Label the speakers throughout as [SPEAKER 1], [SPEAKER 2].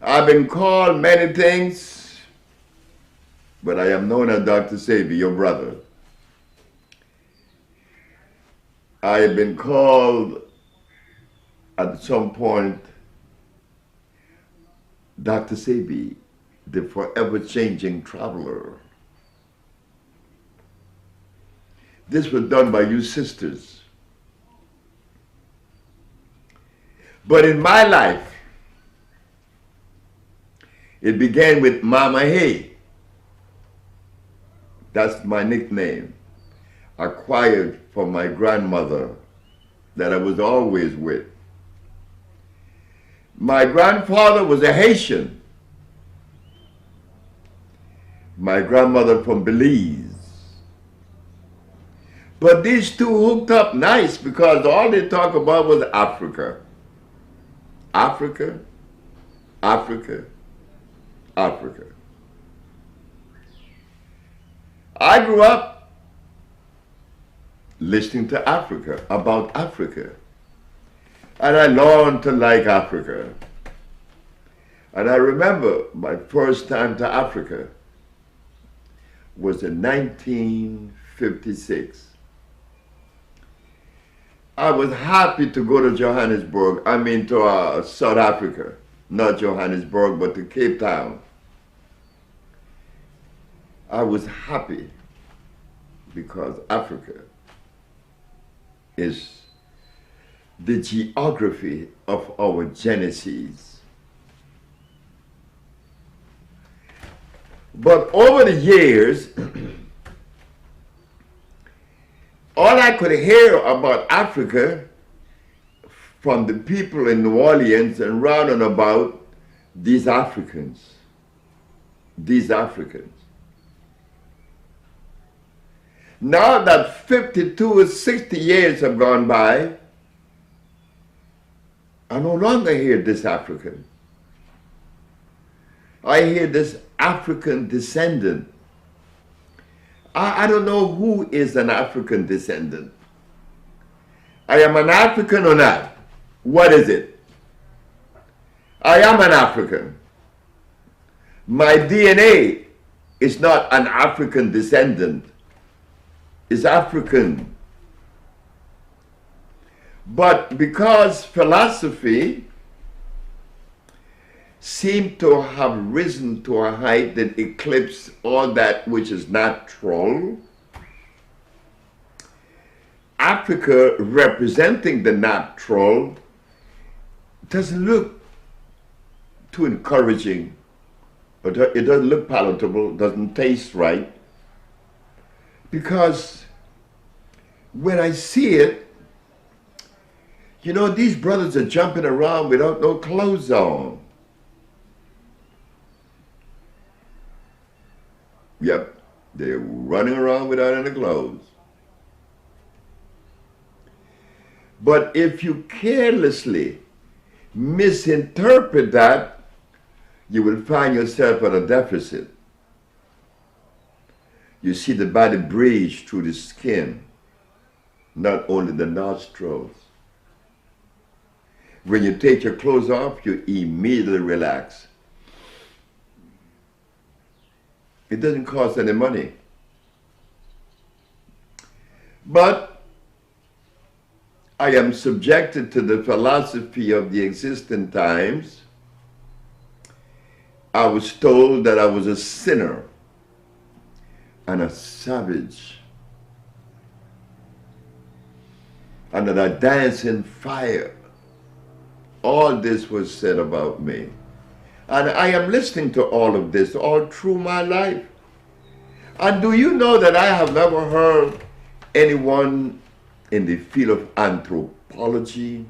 [SPEAKER 1] I've been called many things, but I am known as Dr. Sebi, your brother. I have been called at some point Dr. Sebi, the forever changing traveler. This was done by you sisters. But in my life, it began with Mama Hay. That's my nickname, acquired from my grandmother that I was always with. My grandfather was a Haitian. My grandmother from Belize. But these two hooked up nice because all they talk about was Africa. Africa, Africa, Africa. I grew up listening to Africa, about Africa. And I learned to like Africa. And I remember my first time to Africa was in 1956. I was happy to go to Johannesburg, to South Africa, not Johannesburg, but to Cape Town. I was happy because Africa is the geography of our genesis. But over the years, all I could hear about Africa from the people in New Orleans and round and about these Africans. Now that 52 or 60 years have gone by, I no longer hear this African. I hear this African descendant. I don't know who is an African descendant. I am an African or not? What is it? I am an African. My DNA is not an African descendant. It's African. But because philosophy seemed to have risen to a height that eclipsed all that which is natural, Africa representing the natural doesn't look too encouraging. It doesn't look palatable, doesn't taste right. Because when I see it, these brothers are jumping around without no clothes on. Yep, they're running around without any clothes. But if you carelessly misinterpret that, you will find yourself at a deficit. You see the body breathe through the skin, not only the nostrils. When you take your clothes off, you immediately relax. It doesn't cost any money. But I am subjected to the philosophy of the existing times. I was told that I was a sinner and a savage, and that I dance in fire. All this was said about me. And I am listening to all of this all through my life. And do you know that I have never heard anyone in the field of anthropology,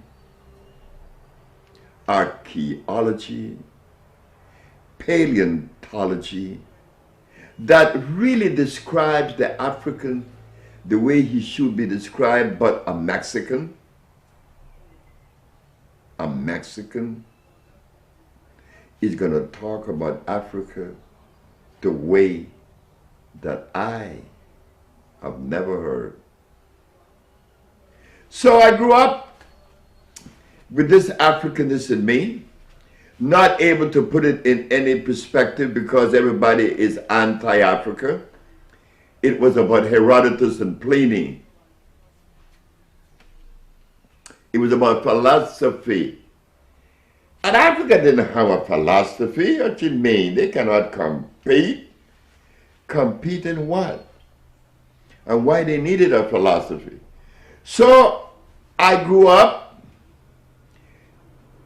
[SPEAKER 1] archaeology, paleontology, that really describes the African the way he should be described, but a Mexican is going to talk about Africa the way that I have never heard. So I grew up with this Africanness in me. not able to put it in any perspective because everybody is anti-Africa. It was about Herodotus and Pliny. It was about philosophy. And Africa didn't have a philosophy. What you mean? They cannot compete. Compete in what? And why they needed a philosophy. So I grew up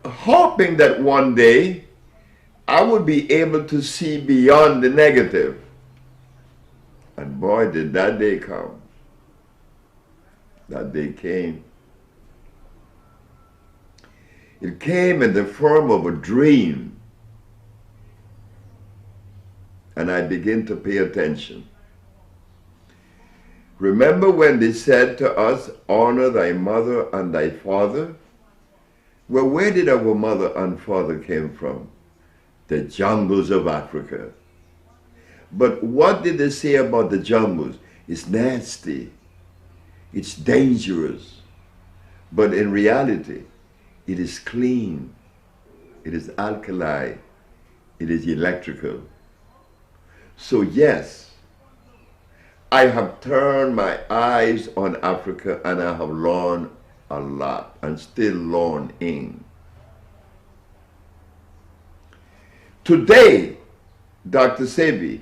[SPEAKER 1] hoping that one day I would be able to see beyond the negative. And boy, did that day come. That day came. It came in the form of a dream. And I began to pay attention. Remember when they said to us, honor thy mother and thy father? Well, where did our mother and father came from? The jungles of Africa. But what did they say about the jungles? It's nasty. It's dangerous. But in reality, it is clean. It is alkali. It is electrical. So yes, I have turned my eyes on Africa and I have learned a lot and still learning. Today, Dr. Sebi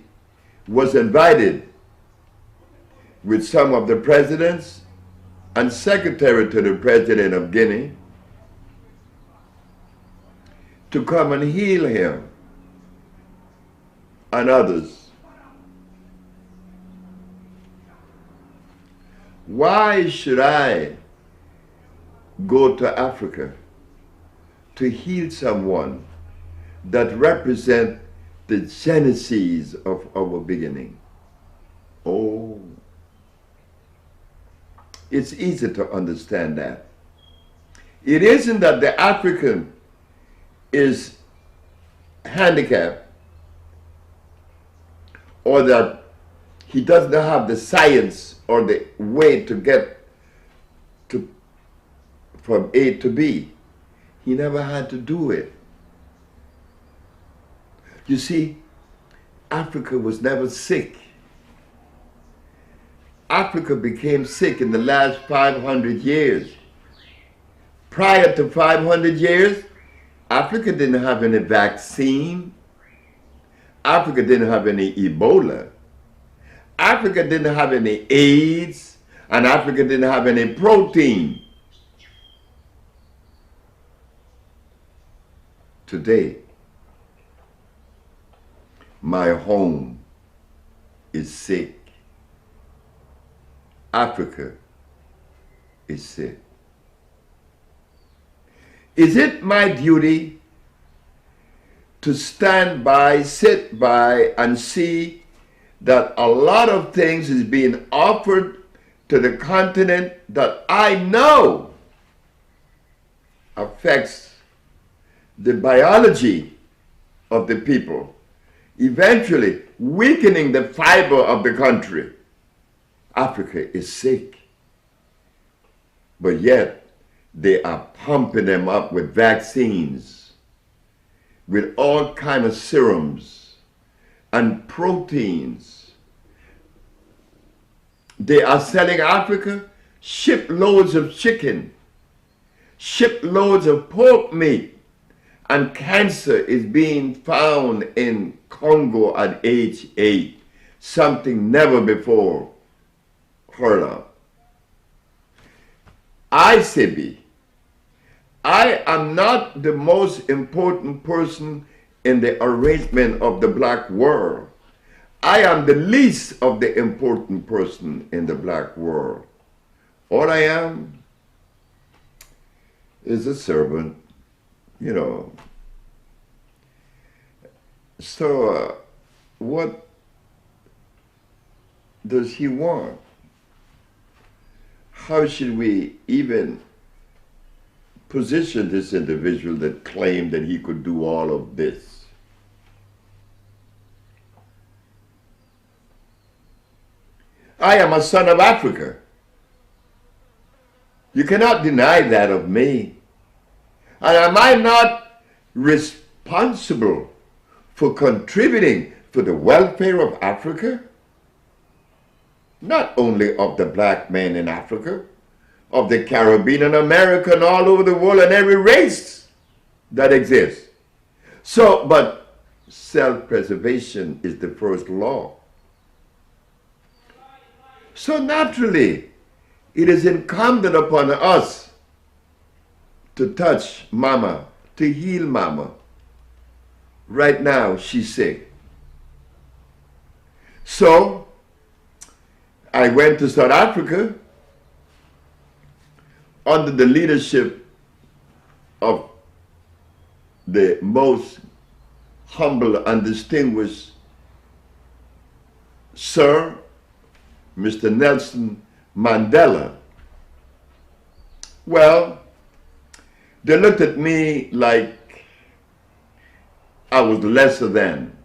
[SPEAKER 1] was invited with some of the presidents and secretary to the president of Guinea to come and heal him and others. Why should I go to Africa to heal someone that represent the genesis of our beginning? Oh, it's easy to understand that. It isn't that the African is handicapped or that he doesn't have the science or the way to get to from A to B. He never had to do it. You see, Africa was never sick. Africa became sick in the last 500 years. Prior to 500 years, Africa didn't have any vaccine. Africa didn't have any Ebola. Africa didn't have any AIDS. And Africa didn't have any protein. Today, my home is sick. Africa is sick. Is it my duty to stand by, sit by, and see that a lot of things is being offered to the continent that I know affects the biology of the people, eventually weakening the fiber of the country? Africa is sick, but yet they are pumping them up with vaccines, with all kind of serums and proteins. They are selling Africa shiploads of chicken, shiploads of pork meat, and cancer is being found in Congo at age 8, something never before heard of. Sebi, I am not the most important person in the arrangement of the black world. I am the least of the important person in the black world. All I am is a servant, you know. So what does he want? How should we even position this individual that claimed that he could do all of this? I am a son of Africa. You cannot deny that of me. And am I not responsible responsible for contributing to the welfare of Africa? Not only of the black men in Africa, of the Caribbean and American, all over the world, and every race that exists. So, but self-preservation is the first law. So naturally, it is incumbent upon us to touch Mama, to heal Mama. Right now, she's sick. So, I went to South Africa under the leadership of the most humble and distinguished Sir, Mr. Nelson Mandela. Well, they looked at me like I was lesser than.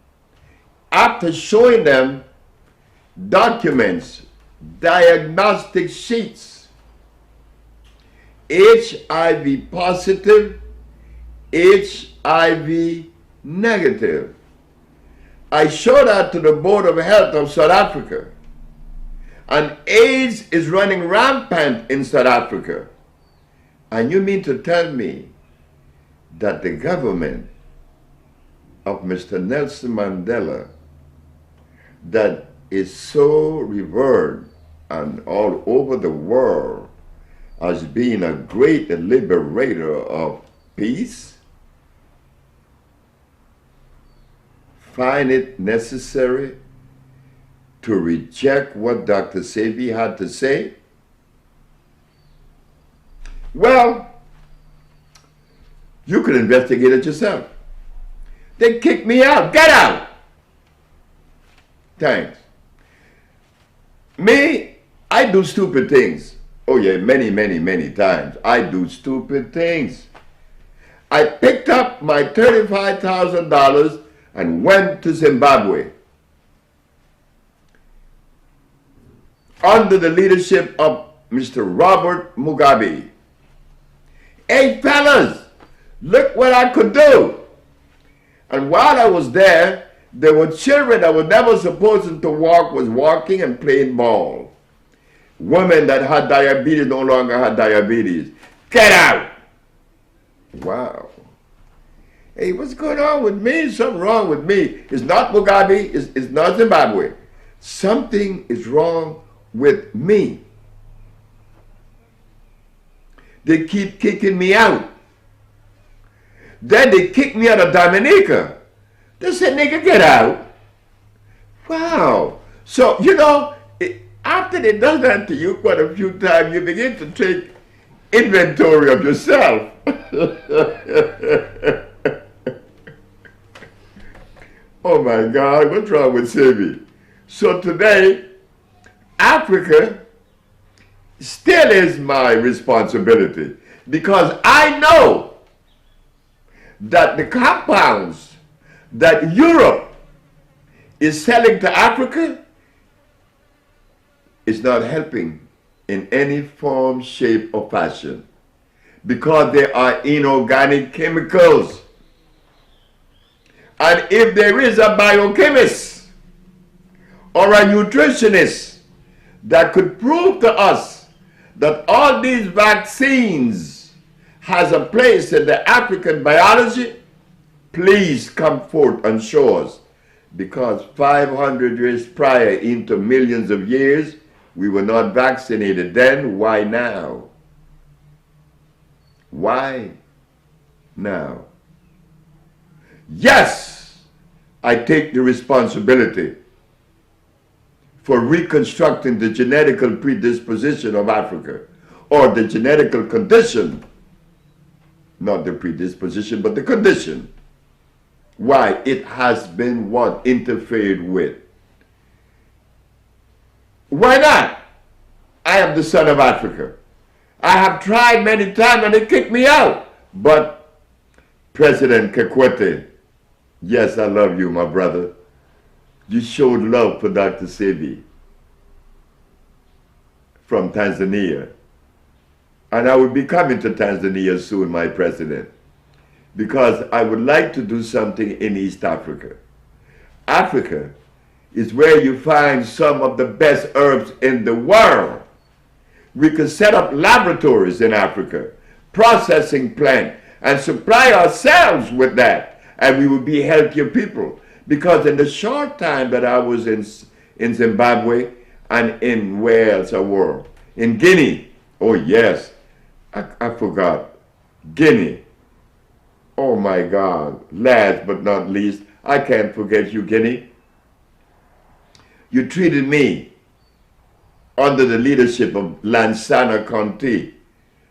[SPEAKER 1] After showing them documents, diagnostic sheets, HIV positive, HIV negative. I showed that to the Board of Health of South Africa. And AIDS is running rampant in South Africa. And you mean to tell me that the government of Mr. Nelson Mandela, that is so revered and all over the world as being a great liberator of peace, find it necessary to reject what Dr. Sebi had to say? Well, you could investigate it yourself. They kicked me out. Get out! Thanks. Me, I do stupid things. Oh yeah, many, many, many times. I do stupid things. I picked up my $35,000 and went to Zimbabwe under the leadership of Mr. Robert Mugabe. Hey fellas, look what I could do. And while I was there were children that were never supposed to walk was walking and playing ball. Women that had diabetes no longer had diabetes. Get out! Wow. Hey, what's going on with me? Something wrong with me. It's not Mugabe, it's not Zimbabwe. Something is wrong with me. They keep kicking me out. Then they kick me out of Dominica. They said, nigga, get out. Wow. So, you know, after they done that to you quite a few times, you begin to take inventory of yourself. Oh my God, what's wrong with Sebi? So today, Africa still is my responsibility because I know that the compounds that Europe is selling to Africa is not helping in any form, shape, or fashion because they are inorganic chemicals. And if there is a biochemist or a nutritionist that could prove to us that all these vaccines has a place in the African biology, please come forth and show us. Because 500 years prior into millions of years, we were not vaccinated then. Why now? Why now? Yes, I take the responsibility for reconstructing the genetical predisposition of Africa, or the genetical condition, not the predisposition, but the condition. Why? It has been what? Interfered with. Why not? I am the son of Africa. I have tried many times and they kicked me out. But President Kikwete, yes, I love you, my brother. You showed love for Dr. Sebi from Tanzania. And I will be coming to Tanzania soon, my president. because I would like to do something in East Africa. Africa is where you find some of the best herbs in the world. We could set up laboratories in Africa, processing plant, and supply ourselves with that, and we would be healthier people. Because in the short time that I was in Zimbabwe and in Wales, in Guinea, oh yes, I forgot, Guinea. Oh my God, last but not least, I can't forget you, Guinea. You treated me under the leadership of Lansana Conte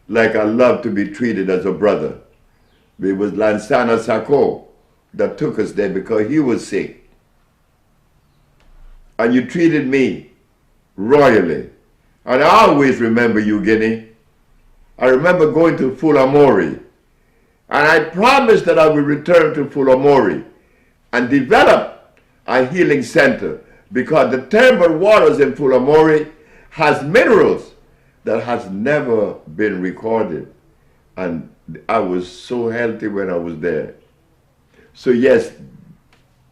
[SPEAKER 1] like I love to be treated as a brother. It was Lansana Sako that took us there because he was sick. And you treated me royally. And I always remember you, Guinea. I remember going to Fulamori. And I promised that I would return to Fulamori and develop a healing center, because the terrible waters in Fulamori has minerals that has never been recorded. And I was so healthy when I was there. So yes,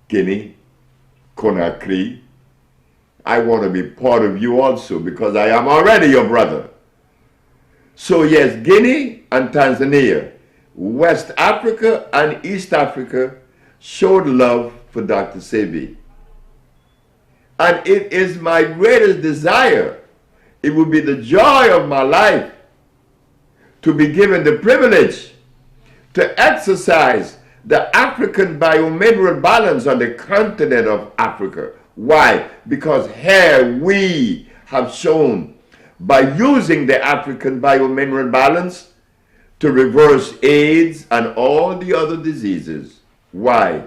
[SPEAKER 1] Guinea, Conakry, I want to be part of you also, because I am already your brother. So yes, Guinea and Tanzania, West Africa and East Africa showed love for Dr. Sebi. And it is my greatest desire, it would be the joy of my life to be given the privilege to exercise the African biomineral balance on the continent of Africa. Why? Because here we have shown, by using the African biomineral balance, to reverse AIDS and all the other diseases. Why?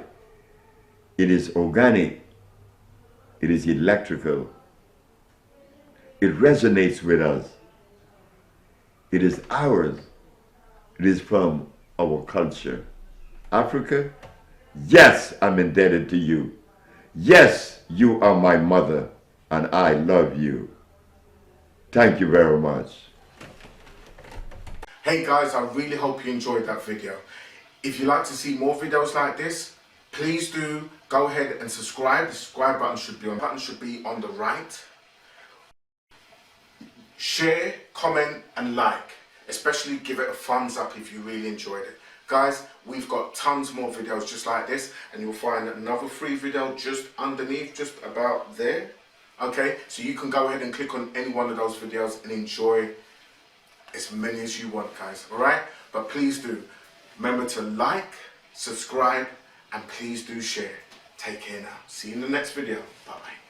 [SPEAKER 1] It is organic. It is electrical. It resonates with us. It is ours. It is from our culture. Africa, yes, I'm indebted to you. Yes, you are my mother, and I love you. Thank you very much.
[SPEAKER 2] Hey guys, I really hope you enjoyed that video. If you'd like to see more videos like this, please do go ahead and subscribe. The subscribe button should be on the right. Share, comment and like. Especially give it a thumbs up if you really enjoyed it. Guys, we've got tons more videos just like this, and you'll find another free video just underneath, just about there. Okay, so you can go ahead and click on any one of those videos and enjoy as many as you want, guys. Alright, but please do remember to like, subscribe, and please do share. Take care now. See you in the next video. Bye bye.